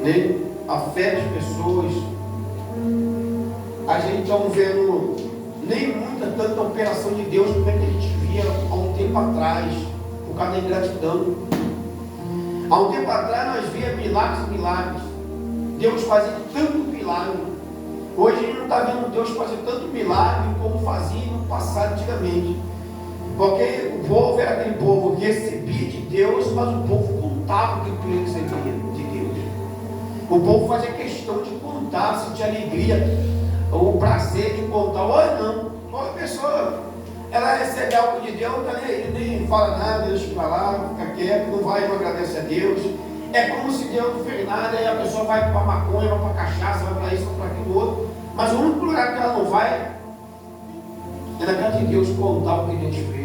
né? A fé das pessoas. A gente não vendo nem tanta operação de Deus como é que a gente via há um tempo atrás, por causa da ingratidão. Há um tempo atrás nós via milagres e milagres. Deus fazia tanto milagre. Hoje a gente não está vendo Deus fazer tanto milagre como fazia no passado, antigamente. Porque o povo era aquele povo que recebia de Deus, mas o povo contava o que ele recebia de Deus. O povo fazia questão de contar, sentir alegria, o prazer de contar. Olha não, uma pessoa, ela recebe algo de Deus, nem fala nada, deixa pra lá, fica quieto, não vai, não agradece a Deus. É como se Deus não fez nada, e a pessoa vai para maconha, vai para cachaça, vai para isso, vai para aquilo outro. Mas o único lugar que ela não vai é na casa de Deus contar o que Deus fez.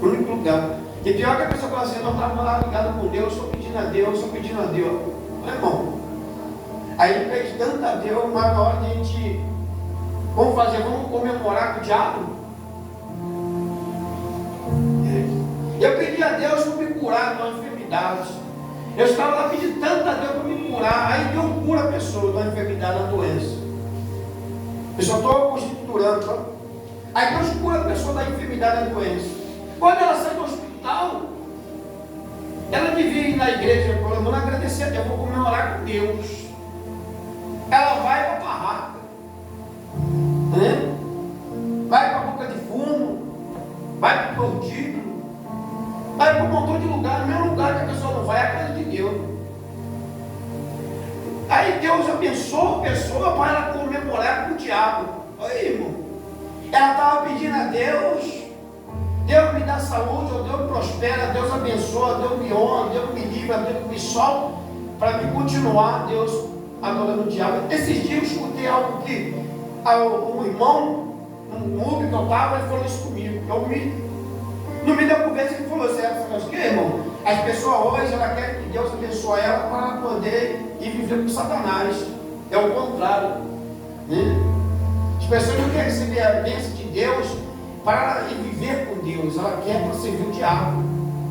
O único lugar. E pior que a pessoa fala assim, não estava lá ligado com Deus, só pedindo a Deus, só pedindo a Deus. Não é bom. Aí ele pede tanto a Deus, mas na hora de a gente, vamos comemorar com o diabo. Eu pedi a Deus para me curar das enfermidades. Eu estava lá pedindo tanto a Deus para me curar. Aí Deus cura a pessoa da enfermidade, da doença. Eu só estou conjecturando, tá? Aí Deus cura a pessoa da enfermidade, da doença. Quando ela sai do hospital, ela devia ir na igreja, eu vou agradecer a Deus, eu vou comemorar com Deus. Ela vai para a barraca, né? Vai para a boca de fumo, vai para o prostíbulo, vai para um montão de lugar. O mesmo lugar que a pessoa não vai é a casa de Deus. Aí Deus abençoa a pessoa para ela comemorar com o diabo. Aí, irmão, ela estava pedindo a Deus, Deus me dá saúde, ou Deus me prospera, Deus abençoa, Deus me honra, Deus me livra, Deus me solta, para me continuar, Deus, adorando o diabo. Esses dias eu escutei algo que um irmão, um clube que eu estava, ele falou isso comigo. No meio da conversa ele falou assim, que irmão, as pessoas hoje, ela quer que Deus abençoe ela para poder ir viver com Satanás. É o contrário, né? As pessoas não querem receber a bênção de Deus para ir viver com Deus, ela quer para servir o diabo.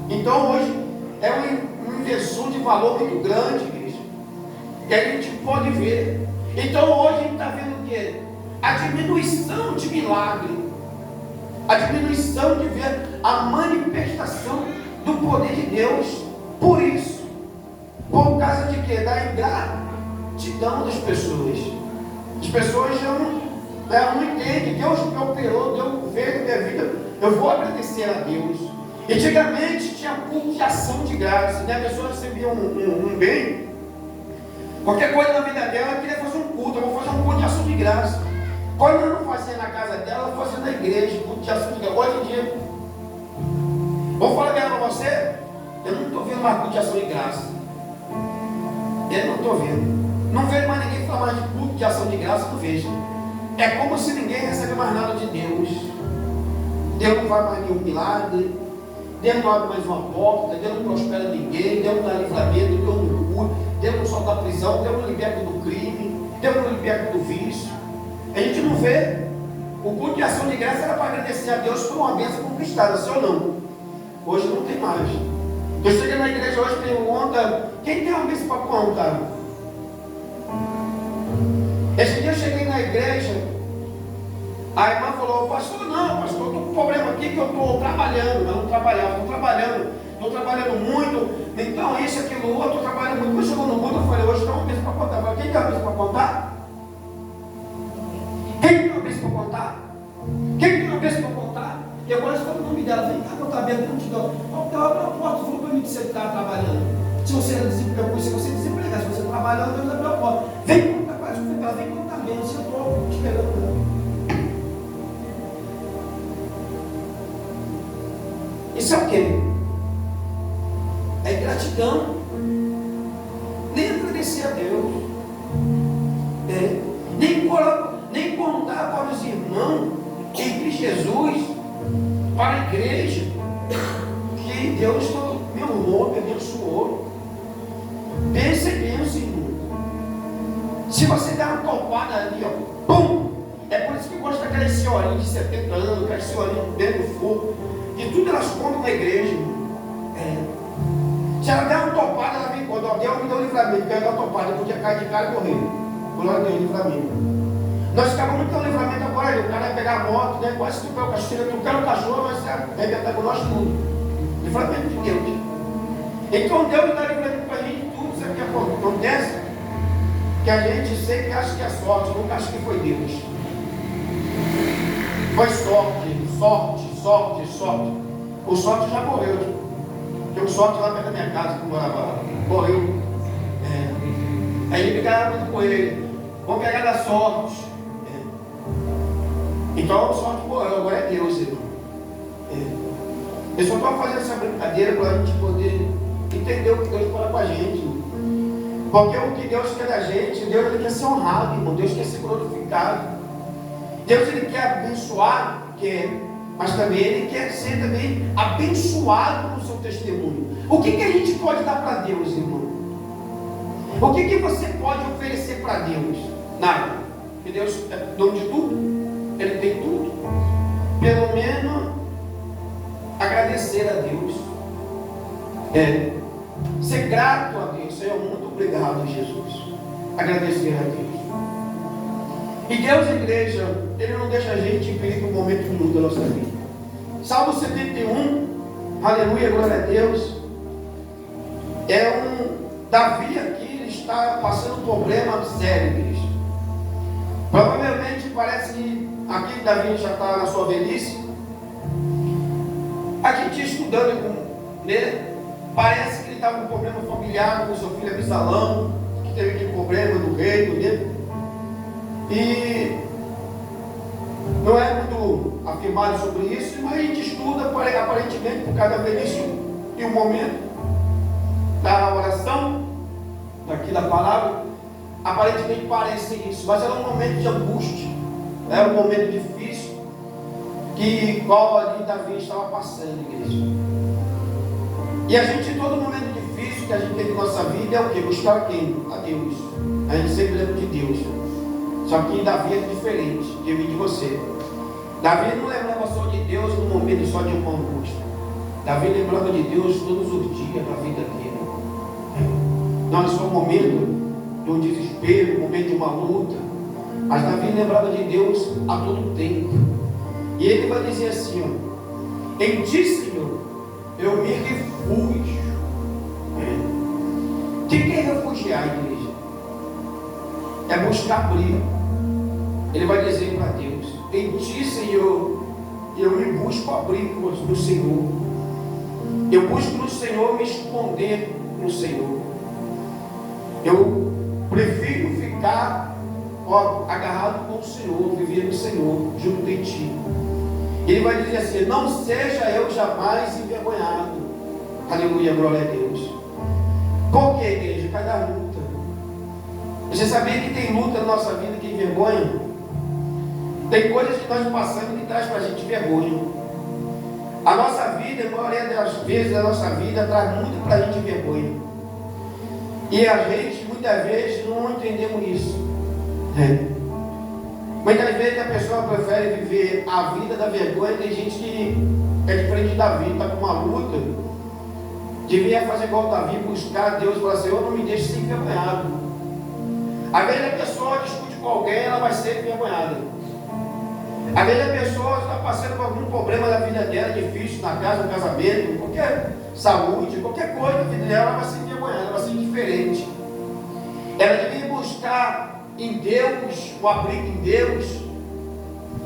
Então hoje é uma inversão de valor muito grande, igreja, que a gente pode ver. Então hoje a gente está vendo o quê? A diminuição de milagre, a diminuição de ver a manifestação do poder de Deus. Por isso, por causa de quê? Da ingratidão das pessoas. As pessoas já não entendem. Deus me operou, Deus veio na minha vida, eu vou agradecer a Deus. Antigamente tinha culto de ação de graça, né? A pessoa recebia um bem, qualquer coisa na vida dela, ela queria fazer um culto. Eu vou fazer um culto de ação de graça. Quando ela não fazia na casa dela, ela fazia na igreja, culto de ação de graça. Hoje em dia, vou falar para você, eu não estou vendo mais culto de ação de graça. Eu não estou vendo. Não vejo mais ninguém falar mais de culto de ação de graça, não vejo. É como se ninguém recebe mais nada de Deus. Deus não faz mais nenhum milagre, Deus não abre mais uma porta, Deus não prospera ninguém, Deus não dá livramento, Deus não cura, Deus não solta da prisão, Deus não liberta do crime, Deus não liberta do vício. A gente não vê. O culto de ação de graça era para agradecer a Deus por uma bênção conquistada, sim ou não? Hoje não tem mais. Eu cheguei na igreja hoje e pergunto, quem tem uma bênção para contar? Esse dia eu cheguei na igreja, a irmã falou, pastor, não, pastor, eu estou com um problema aqui que eu estou trabalhando. Eu não trabalhava, estou trabalhando muito, então isso, aquilo, outro, estou trabalhando muito. Quando chegou no mundo, eu falei, hoje tem uma bênção para contar. Eu falei, quem tem uma bênção para contar? Quem tem uma bênção para contar? Quem tem uma bênção para contar? E agora você fala o nome dela, vem cá contar a bênção, não te dou. Eu abro a porta, falou para mim que você estava trabalhando. Se você era desempregado, se você é desempregado, se você trabalhando, Deus abriu a porta. Vem contar, quase ela vem contar a bênção, eu estou te esperando. Isso é o quê? É gratidão. Nem agradecer a Deus. Nem contar para os irmãos em Cristo Jesus, para a igreja, que Deus me honrou, me abençoou. Pensa e pensa, irmão. Se você der uma topada ali, ó, pum! É por isso que gosta daquelas senhorinhas de 70 anos, aquelas senhorinhas dentro do fogo. E tudo elas contam na igreja. Se ela der uma topada, ela vem contra. ó, Deus me deu livramento, ganhou a topada, eu podia cair de cara e morrer. Glória a Deus, livramento. Nós ficamos muito no livramento agora, o cara ia pegar a moto, né? Quase que o cachorro, tu quer o cachorro, mas vai arrebentar com nós tudo. Livramento de Deus. Então Deus dá livramento para a gente tudo, sabe o que acontece? Que a gente sempre acha que é sorte, nunca acha que foi Deus. Foi sorte. O sorte já morreu. Tem um sorte lá perto da minha casa que morava lá. Morreu. Aí ele pegava muito com ele. Vamos pegar da sorte. Então o sorte morreu, agora é Deus, irmão. Eu só estou fazendo essa brincadeira para a gente poder entender o que Deus fala com a gente. Porque o que Deus quer da gente, Deus ele quer ser honrado, irmão. Deus quer ser glorificado. Deus ele quer abençoar, mas também ele quer ser também abençoado no seu testemunho. O que a gente pode dar para Deus, irmão? O que você pode oferecer para Deus? Nada. Porque Deus é dono de tudo. Ele tem tudo. Pelo menos agradecer a Deus. Ser grato a Deus. Senhor, muito obrigado, Jesus. Agradecer a Deus. E Deus, igreja, Ele não deixa a gente em perigo no momento de luta da nossa vida. Salmo 71, aleluia, glória a Deus. Davi aqui, ele está passando um problema sério, igreja. Provavelmente parece que aqui Davi já está na sua velhice. Aqui tinha estudando com ele. Parece que ele estava com um problema familiar com seu filho Absalão, que teve aquele problema do reino dele. E não é muito afirmado sobre isso, mas a gente estuda aparentemente por causa da velhice e o momento da oração, daqui da palavra, aparentemente parece isso, mas era um momento de angústia, era um momento difícil, qual ali Davi estava passando, igreja. E a gente, em todo momento difícil que a gente tem em nossa vida, é o que? Buscar quem? A Deus. A gente sempre lembra de Deus. Só que Davi é diferente de mim e de você. Davi não lembrava só de Deus no momento só de uma angústia. Davi lembrava de Deus todos os dias da vida dele. Não é só um momento de um desespero, um momento de uma luta. Mas Davi lembrava de Deus a todo tempo. E ele vai dizer assim, ó, em ti, Senhor, eu me refugio. O que é refugiar, igreja? É buscar abrigo. Ele vai dizer para Deus, em ti, Senhor, eu me busco abrigo no Senhor. Eu busco no Senhor me esconder no Senhor. Eu prefiro ficar agarrado com o Senhor, viver no Senhor, junto de ti. Ele vai dizer assim, não seja eu jamais envergonhado. Aleluia, glória a Deus. Por que, igreja? Por causa da luta. Você sabia que tem luta na nossa vida que envergonha? Tem coisas que nós passamos que traz para a gente vergonha. A nossa vida, a maioria das vezes, a nossa vida traz muito para a gente vergonha. E a gente, muitas vezes, não entendemos isso. Muitas vezes a pessoa prefere viver a vida da vergonha. Tem gente que é diferente da vida, está com uma luta. Devia fazer igual Davi, buscar Deus e falar, Senhor, não me deixe ser envergonhado. Às vezes a pessoa discute com alguém, ela vai ser envergonhada. Às vezes a pessoa está passando por algum problema da vida dela, difícil, na casa, no casamento, qualquer saúde, qualquer coisa da vida dela, ela vai ser envergonhada, ela vai ser diferente. Ela devia buscar em Deus, o abrigo em Deus.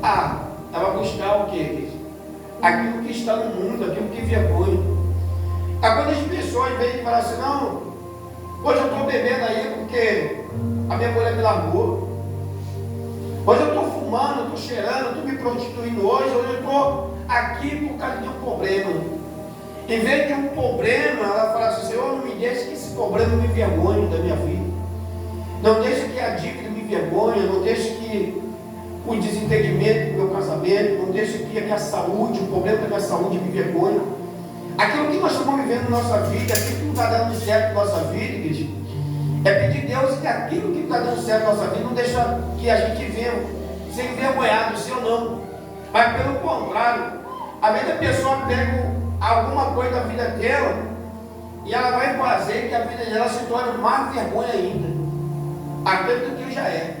Ela vai buscar o quê? Aquilo que está no mundo, aquilo que vergonha. Quando as pessoas vêm e falam assim, não, hoje eu estou bebendo aí porque a minha mulher me largou. Hoje eu estou fumando, eu estou cheirando, eu estou me prostituindo hoje eu estou aqui por causa de um problema. Em vez de um problema, ela fala assim, Senhor, não me deixe que esse problema me envergonhe da minha vida. Não deixe que a dívida me envergonhe, não deixe que o desentendimento do meu casamento, não deixe que a minha saúde, o problema da minha saúde me envergonhe. Aquilo que nós estamos vivendo na nossa vida, aquilo que não está dando certo na nossa vida, igreja, é pedir a Deus que aquilo que está dando certo na nossa vida não deixa que a gente venha ser envergonhado, sim ou não. Mas pelo contrário, às vezes a pessoa pega alguma coisa da vida dela e ela vai fazer que a vida dela se torne mais vergonha ainda, aquilo que já é.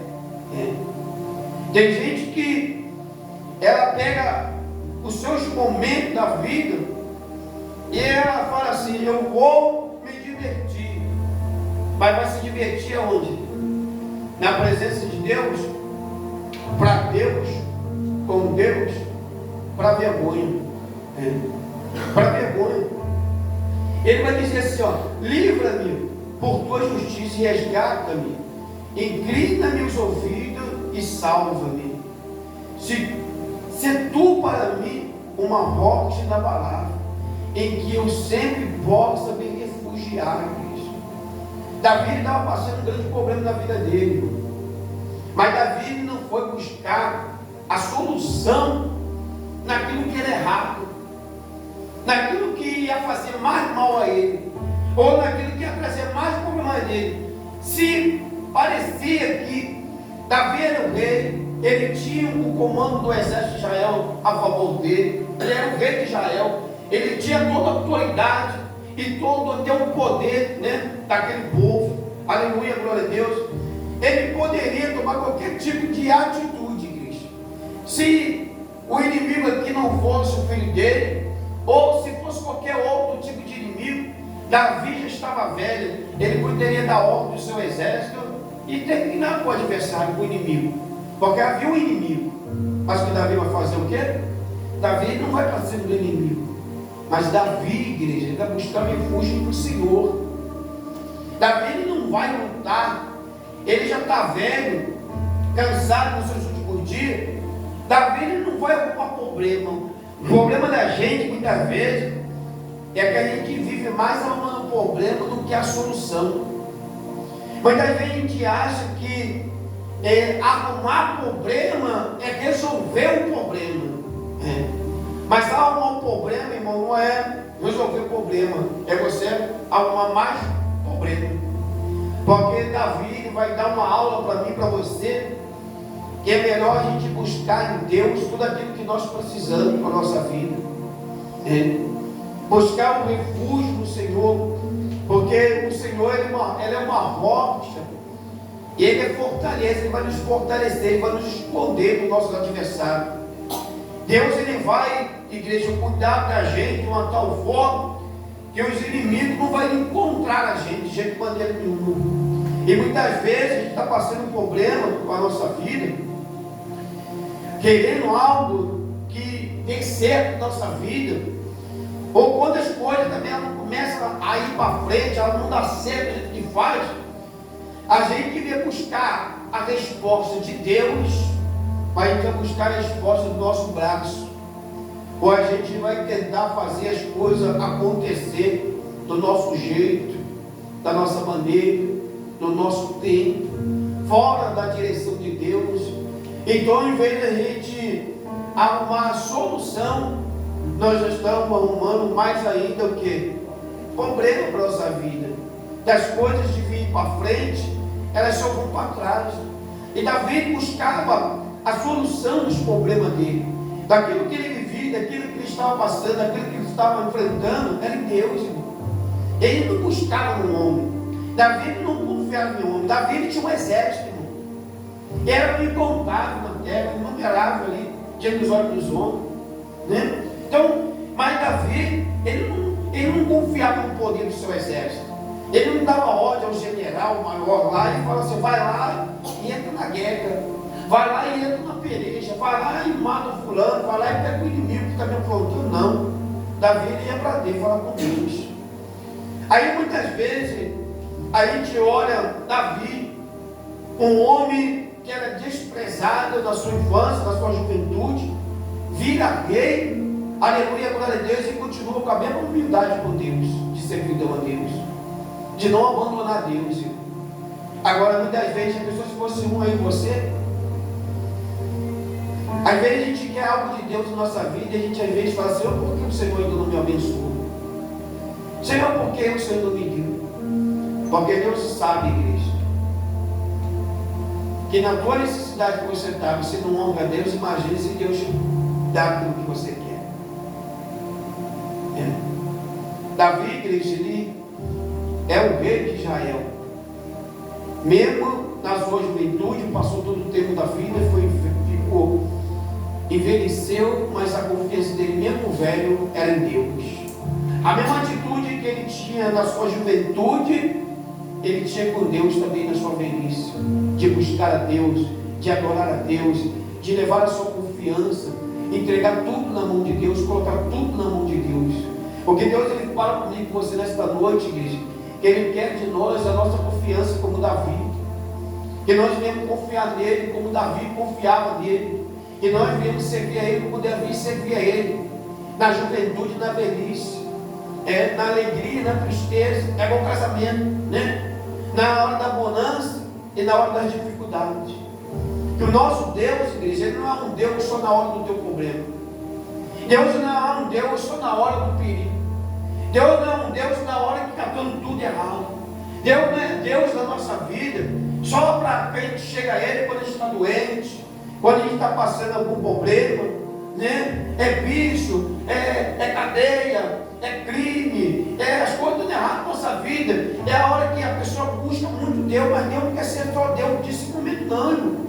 Tem gente que ela pega os seus momentos da vida e ela fala assim: eu vou me divertir. Mas vai se divertir aonde? Na presença de Deus, para Deus, com Deus, para vergonha. Para vergonha. Ele vai dizer assim: ó, livra-me por tua justiça e resgata-me, inclina-me os ouvidos e salva-me. Se tu para mim uma rocha inabalável, em que eu sempre possa me refugiar. Davi estava passando um grande problema na vida dele, mas Davi não foi buscar a solução naquilo que era errado, naquilo que ia fazer mais mal a ele, ou naquilo que ia trazer mais problema a ele. Se parecia que Davi era o rei, ele tinha o comando do exército de Israel a favor dele, ele era o rei de Israel, ele tinha toda a autoridade e todo o poder, né, daquele povo, aleluia, glória a Deus. Ele poderia tomar qualquer tipo de atitude, igreja, se o inimigo aqui não fosse o filho dele, ou se fosse qualquer outro tipo de inimigo. Davi já estava velho, ele poderia dar ordem ao seu exército e terminar com o adversário, com o inimigo, porque havia um inimigo. Mas que Davi vai fazer o quê? Davi não vai para cima do inimigo, mas Davi, igreja, ele vai buscar refúgio no Senhor. Davi ele não vai lutar, ele já está velho, cansado nos seus últimos dias. Davi ele não vai arrumar problema. O problema da gente, muitas vezes, é que a gente vive mais arrumando problema do que a solução. Muitas vezes a gente acha que arrumar problema é resolver o problema. Mas arrumar um problema, irmão, não é resolver o problema, é você arrumar mais problema. Porque Davi vai dar uma aula para mim, para você, que é melhor a gente buscar em Deus tudo aquilo que nós precisamos para a nossa vida. Buscar um refúgio no Senhor, porque o Senhor ele é uma rocha, e Ele é fortaleza, Ele vai nos fortalecer, Ele vai nos esconder do nosso adversário. Deus ele vai, igreja, cuidar da gente de uma tal forma que os inimigos não vão encontrar a gente de jeito de maneira nenhuma. E muitas vezes a gente está passando um problema com a nossa vida, querendo algo que dê certo na nossa vida, ou quando as coisas também não começam a ir para frente, ela não dá certo do jeito que faz, a gente vai buscar a resposta de Deus, mas a gente vai buscar a resposta do nosso braço, ou a gente vai tentar fazer as coisas acontecer do nosso jeito, da nossa maneira, do nosso tempo, fora da direção de Deus. Então, em vez de a gente arrumar a solução, nós já estamos arrumando mais ainda o que? Problema para a nossa vida. Das coisas de vir para frente, elas só vão para trás. E Davi buscava a solução dos problemas dele, daquilo que ele vivia, daquilo que ele estava passando, daquilo que ele estava enfrentando, era em Deus, irmão. Ele não buscava no homem. Davi não confiava no homem. Davi ele tinha um exército, irmão. Era incontável na terra, inumerável ali, diante dos olhos dos homens, né? Então, mas Davi, ele não confiava no poder do seu exército. Ele não dava ordem ao general maior lá e falava assim: vai lá e entra na guerra, vai lá e entra na peleja, vai lá e mata o fulano, vai lá e pega o inimigo que está me aprontando. Não. Davi ele ia para Deus, falar com Deus. Aí muitas vezes a gente olha Davi, um homem que era desprezado na sua infância, na sua juventude, vira rei, aleluia, glória a Deus, e continua com a mesma humildade com Deus, de ser fiel a Deus, de não abandonar Deus. Agora, muitas vezes, a pessoa, se fosse um aí você, às vezes a gente quer algo de Deus na nossa vida, e a gente às vezes fala assim: por que o Senhor ainda não me abençoou? Senhor, por que o Senhor não me deu? Porque Deus sabe, igreja, que na tua necessidade que você está, você não honra a Deus. Imagine se Deus dá aquilo que você quer. Davi, igreja, é o rei de Israel. Mesmo na sua juventude, passou todo o tempo da vida, ficou, envelheceu, mas a confiança dele, mesmo velho, era em Deus. A mesma atitude que ele tinha na sua juventude, ele tinha com Deus também na sua velhice, de buscar a Deus, de adorar a Deus, de levar a sua confiança, entregar tudo na mão de Deus, colocar tudo na mão de Deus. Porque Deus, ele fala comigo, com você nesta noite, igreja, que Ele quer de nós a nossa confiança como Davi, que nós devemos confiar nele como Davi confiava nele, que nós devemos servir a Ele como Davi servia a Ele, na juventude e na velhice, na alegria e na tristeza, é igual casamento, né? Na hora da bonança e na hora das dificuldades. Que o nosso Deus, igreja, Ele não é um Deus só na hora do teu problema. Deus não é um Deus só na hora do perigo. Deus não é um Deus na hora que está dando tudo errado. Deus não é Deus na nossa vida só para que a gente chega a Ele quando a gente está doente, quando a gente está passando algum problema, né? É vício, é cadeia, é crime, as coisas dando errado na nossa vida. É a hora que a pessoa busca muito Deus, mas Deus não quer ser só Deus de 5 minutos, não, irmão.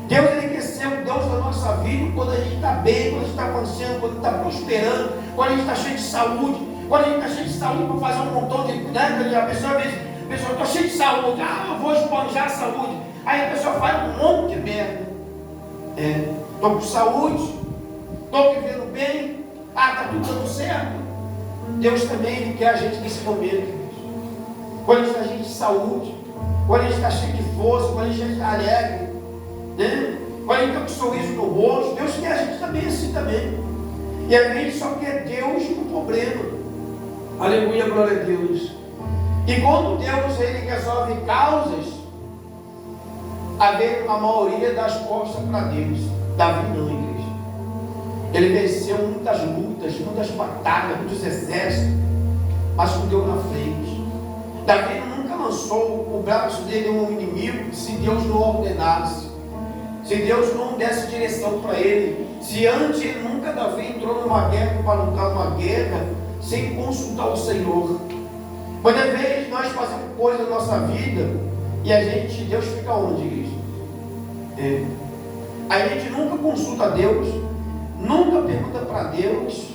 Deus, Ele quer ser o Deus da nossa vida quando a gente está bem, quando a gente está avançando, quando está prosperando, quando a gente está cheio de saúde, quando a gente está cheio de saúde para fazer um montão de, né? A pessoa está cheia de saúde, eu vou esponjar a saúde. Aí a pessoa faz um monte de merda. Estou com saúde, estou vivendo bem, está tudo dando certo. Deus também, Ele quer a gente nesse momento. Quando a gente está cheio de saúde, quando a gente está cheio de força, quando a gente está alegre, né? Quando a gente está com um sorriso no rosto, Deus quer a gente também assim também. E a gente só quer Deus no problema. Aleluia, glória a Deus. E quando Deus, Ele resolve causas, a maioria das costas para Deus. Davi não, igreja. Ele venceu muitas lutas, muitas batalhas, muitos exércitos, mas com Deus na frente. Davi nunca lançou o braço dele em um inimigo se Deus não ordenasse, se Deus não desse direção para ele. Se antes ele nunca, Davi, entrou numa guerra para lutar uma guerra sem consultar o Senhor. Quando vezes nós fazemos coisas na nossa vida e Deus fica onde, igreja? A gente nunca consulta Deus, nunca pergunta para Deus,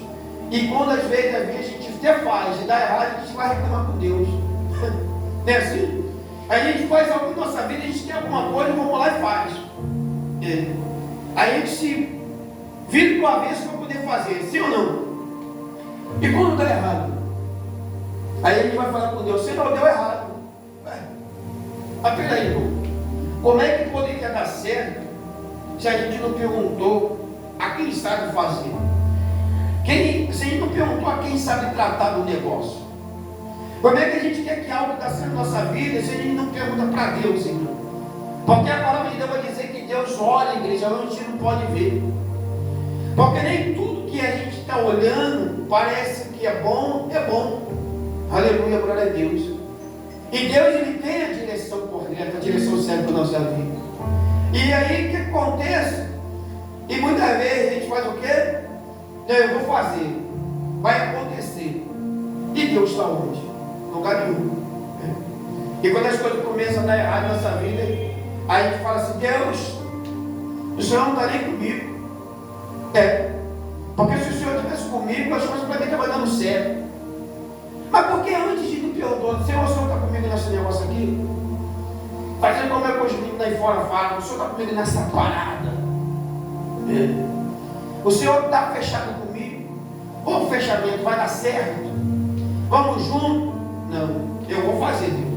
e quando às vezes a gente até faz e dá errado, a gente vai reclamar com Deus. Não é assim? A gente faz algo na nossa vida, a gente tem alguma coisa, vamos lá e faz. A gente se vira do avesso para poder fazer, sim ou não? E quando dá errado? Aí a gente vai falar com Deus, Senhor, deu errado. Mas peraí, irmão, como é que poderia dar certo se a gente não perguntou a quem sabe fazer? Se a gente não perguntou a quem sabe tratar do negócio? Como é que a gente quer que algo dê certo na nossa vida se a gente não pergunta para Deus, irmão? Porque a palavra de Deus vai dizer que Deus olha, igreja, onde a gente não pode ver. Porque nem tudo que a gente está olhando parece que é bom, é bom. Aleluia, glória a Deus. E Deus, Ele tem a direção correta, a direção certa para a nossa vida. E aí o que acontece? E muitas vezes a gente faz o quê? Eu vou fazer, vai acontecer. E Deus está onde? Lugar nenhum. E quando as coisas começam a dar errado na nossa vida, aí a gente fala assim, Deus, o Senhor não está nem comigo. Porque se o Senhor estivesse comigo, as coisas para mim estavam dando certo. Mas por que antes de ir perguntou, Senhor, o Senhor está comigo nesse negócio aqui? Fazendo como é que os meninos aí fora falam, o Senhor está comigo nessa parada. O Senhor está fechado comigo? O fechamento vai dar certo? Vamos juntos? Não, eu vou fazer, Deus.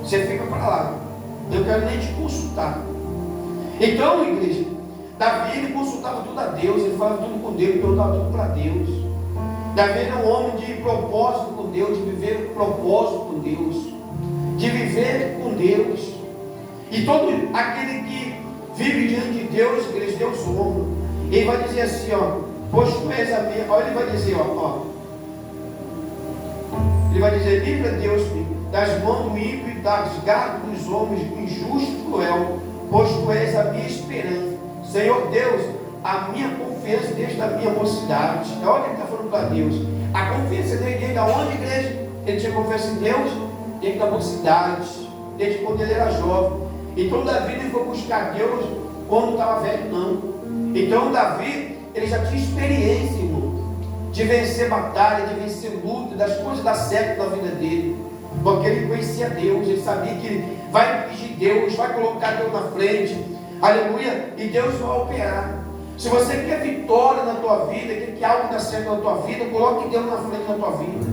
Você fica para lá. Eu quero nem te consultar. Então, igreja, Davi, ele consultava tudo a Deus, ele falava tudo com Deus, ele perguntava tudo para Deus. Davi era um homem de propósito com Deus, de viver propósito com Deus, de viver com Deus. E todo aquele que vive diante de Deus, igreja, Deus honra. Ele vai dizer assim, pois tu és a minha. Olha, ele vai dizer, ele vai dizer, livra Deus das mãos do ímpio e das garras dos homens injustos e cruel, pois tu és a minha esperança. Senhor Deus, a minha confiança desde a minha mocidade. Olha, ele está falando para Deus. A confiança dele aonde, igreja? ele tinha confiança em Deus desde a mocidade, desde quando ele era jovem. Então Davi não foi buscar Deus quando estava velho, não. Então Davi, ele já tinha experiência, irmão, de vencer batalha, de vencer luta, das coisas dar certo na vida dele, porque ele conhecia Deus, ele sabia que ele vai pedir Deus, vai colocar Deus na frente, aleluia, e Deus vai operar. Se você quer vitória na tua vida, quer que algo dê certo na tua vida, coloque Deus na frente da tua vida.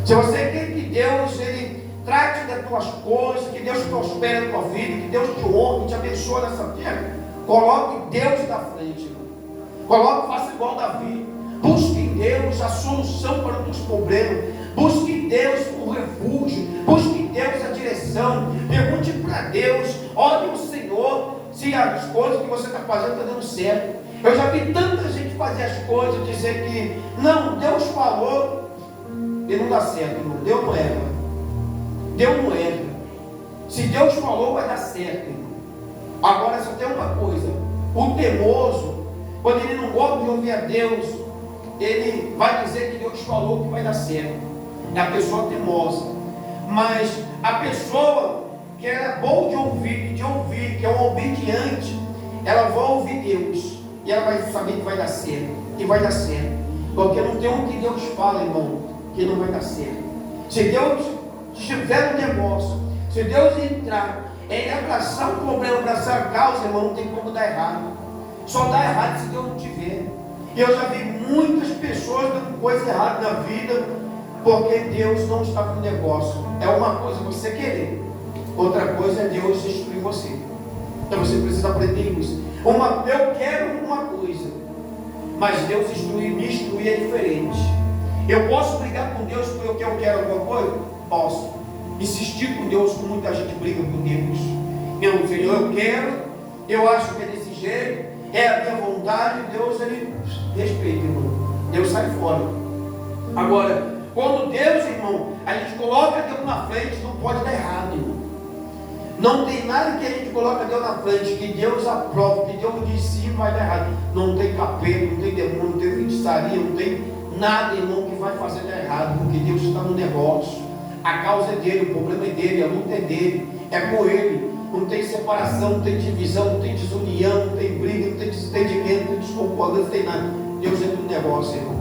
Se você quer que Deus, ele trate das tuas coisas, que Deus prospere na tua vida, que Deus te honre, que te abençoe nessa terra, coloque Deus na frente, irmão. Coloque, faça igual Davi. Busque em Deus a solução para os teus problemas. Busque em Deus o refúgio. Busque em Deus a direção. Pergunte para Deus, ore ao Senhor, se as coisas que você está fazendo estão dando certo. Eu já vi tanta gente fazer as coisas, dizer que não, Deus falou e não dá certo, irmão. Deus não erra. Deus não erra. Se Deus falou, vai dar certo, irmão. Agora só tem uma coisa: o teimoso, quando ele não gosta de ouvir a Deus, ele vai dizer que Deus falou que vai dar certo. É a pessoa teimosa. Mas a pessoa que é boa de ouvir, que é um obediente, ela vai ouvir Deus e ela vai saber que vai dar certo, que vai dar certo, porque não tem um que Deus fala, irmão, que não vai dar certo. Se Deus estiver no negócio, se Deus entrar, ele abraçar o problema, abraçar a causa, irmão, não tem como dar errado. Só dá errado se Deus não tiver. E eu já vi muitas pessoas dando coisa errada na vida, porque Deus não está no negócio. É uma coisa você querer, outra coisa é Deus instruir você. Então você precisa aprender isso. Eu quero uma coisa, mas Deus me instruir é diferente. Eu posso brigar com Deus porque eu quero alguma coisa? Posso. Insistir com Deus, como muita gente briga com Deus. Meu Senhor, eu quero, eu acho que é desse jeito, é a minha vontade. Deus, ele respeita, irmão. Deus sai fora. Agora, quando Deus, irmão, a gente coloca Deus na frente, não pode dar errado, irmão. Não tem nada que a gente coloca Deus na frente, que Deus aprova, que Deus diz sim, vai dar errado. Não tem capeta, não tem demônio, não tem feitiçaria, não tem nada, irmão, que vai fazer dar errado, porque Deus está no negócio. A causa é dele, o problema é dele, a luta é dele, é com ele. Não tem separação, não tem divisão, não tem desunião, não tem briga, não tem desentendimento, não tem desconcordância, não tem nada. Deus entra no negócio, irmão.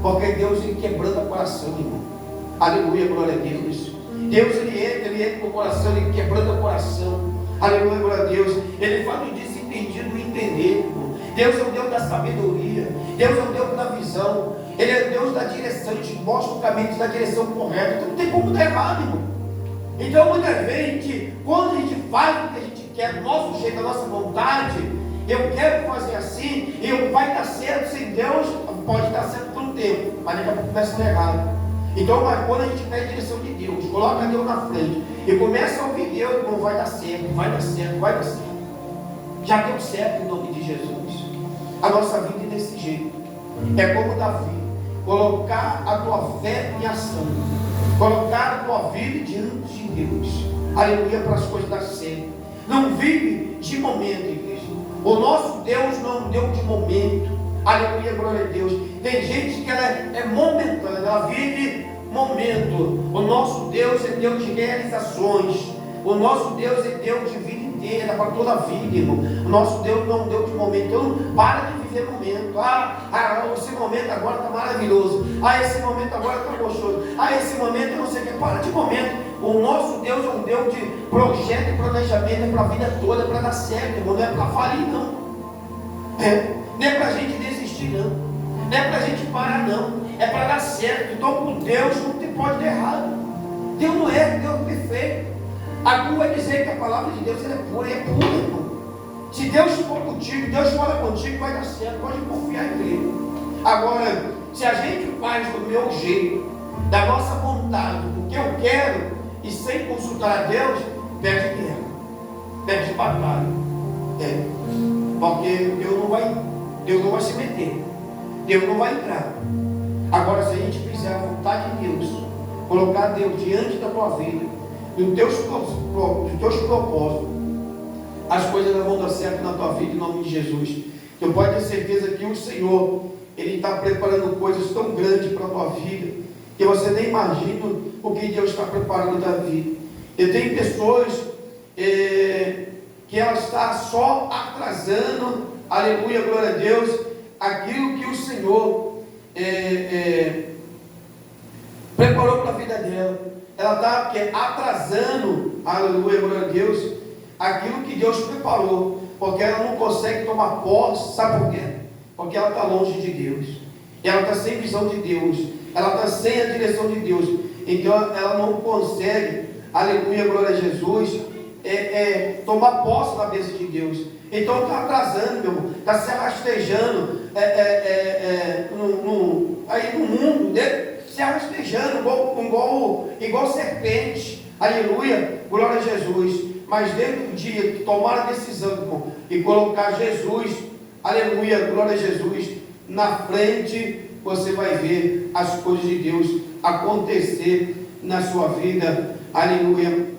Porque Deus, ele quebranta o coração, irmão. Aleluia, glória a Deus. Deus, ele entra no coração, ele quebranta o coração. Aleluia, glória a Deus. Ele faz o desentendido entender, irmão. Deus é o Deus da sabedoria. Deus é o Deus da visão. Ele é o Deus da direção. Ele te mostra o caminho da direção correta. Então não tem como dar errado, irmão. Então muitas vezes, quando a gente faz o que a gente quer, do nosso jeito, da nossa vontade, eu quero fazer assim, e vai dar certo sem Deus, pode dar certo por um tempo, mas daqui a pouco começa a dar errado. Então, quando a gente pede a direção de Deus, coloca Deus na frente e começa a ouvir Deus, irmão, vai dar certo, vai dar certo, vai dar certo. Já deu certo em nome de Jesus. A nossa vida é desse jeito. É como Davi, colocar a tua fé em ação, colocar a tua vida diante de Deus. Aleluia, para as coisas dar certo. Não vive de momento, igreja. O nosso Deus não é um Deus de momento. Aleluia, glória a Deus. Tem gente que ela é momentânea, ela vive momento. O nosso Deus é Deus de realizações. O nosso Deus é Deus de vida inteira, para toda a vida, irmão. O nosso Deus não é um Deus de momento. Então, para de viver momento. Esse momento agora está maravilhoso. Esse momento agora está gostoso. Esse momento eu não sei o que. Para de momento. O nosso Deus é um Deus de projeto e planejamento, é para a vida toda, é para dar certo, irmão. Não é para falir, não. Não é para a gente desistir, não. Não é para a gente parar, não. É para dar certo. Então, com Deus não pode dar errado. Deus não é, Deus é perfeito. Algum vai dizer que a palavra de Deus é pura, e é pura, irmão. Se Deus for contigo, Deus fala contigo, vai dar certo. Pode confiar em Ele. Agora, se a gente faz do meu jeito, da nossa vontade, do que eu quero, e sem consultar a Deus, perde guerra, perde batalha. Porque Deus não vai se meter, Deus não vai entrar. Agora, se a gente fizer a vontade de Deus, colocar Deus diante da tua vida, dos teus propósitos, as coisas vão dar certo na tua vida em nome de Jesus. Tu pode ter certeza que o Senhor, Ele está preparando coisas tão grandes para a tua vida, que você nem imagina o que Deus está preparando da vida. E tem pessoas que ela está só atrasando, aleluia, glória a Deus, aquilo que o Senhor preparou para a vida dela. Ela está atrasando, aleluia, glória a Deus, aquilo que Deus preparou, porque ela não consegue tomar posse. Sabe por quê? Porque ela está longe de Deus, ela está sem visão de Deus, ela está sem a direção de Deus, então ela não consegue, aleluia, glória a Jesus, tomar posse da bênção de Deus. Então está atrasando, meu irmão, está se rastejando aí no mundo, se rastejando igual serpente, aleluia, glória a Jesus. Mas desde o dia que tomar a decisão, irmão, e colocar Jesus, aleluia, glória a Jesus, na frente, você vai ver as coisas de Deus acontecer na sua vida, aleluia,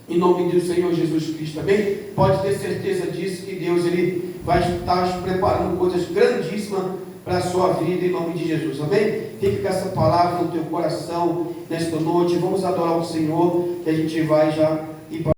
em nome do Senhor Jesus Cristo, amém? Pode ter certeza disso, que Deus ele vai estar preparando coisas grandíssimas para a sua vida, em nome de Jesus, amém? Fique com essa palavra no teu coração nesta noite. Vamos adorar o Senhor, que a gente vai já ir para